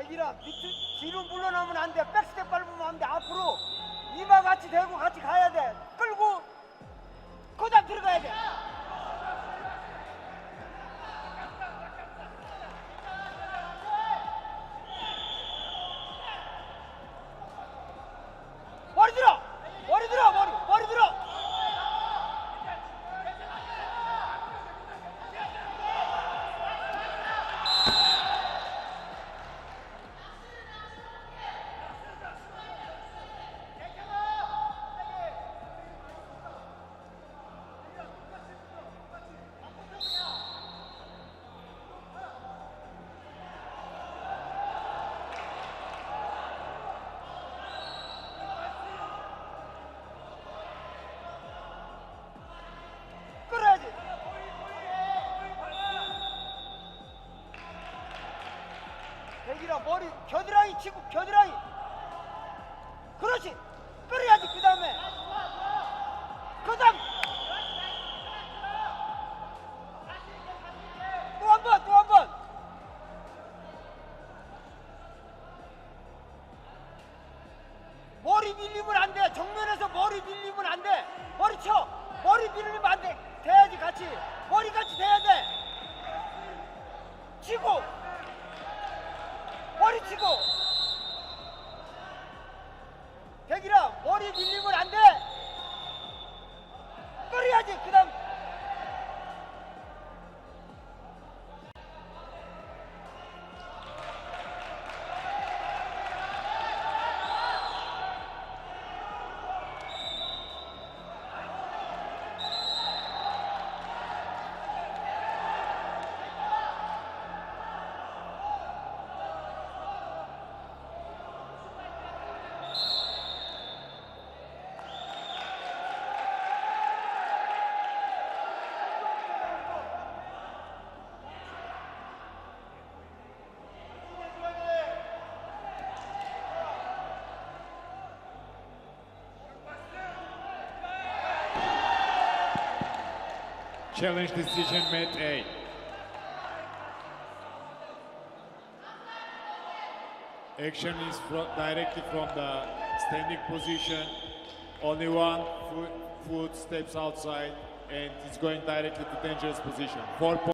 대기라 밑으로 뒤로 물러나면 안 돼. 백스텝 밟으면 안 돼. 앞으로 이마 같이 대고 같이 가야 돼. 끌고 그다음 들어가야 돼. 머리 들어! 머리 들어! 머리 들어! 끌어야지. 대기라 머리 겨드랑이 치고 겨드랑이. 그렇지. 끌어야지. 그 다음에 또 한 번. 머리 밀리면 안 돼. 정면에서 머리 밀리면 안 돼. 머리 쳐. 머리 밀리면 안 돼. 대야지 같이. 머리 같이 대야 돼. 치고. 머리 치고. 대기라 머리 밀리면 안 돼. 끌어야지. 그 다음 Challenge decision mat A. Action is directly from the standing position. Only one foot steps outside and it's going directly to dangerous position. 4 points.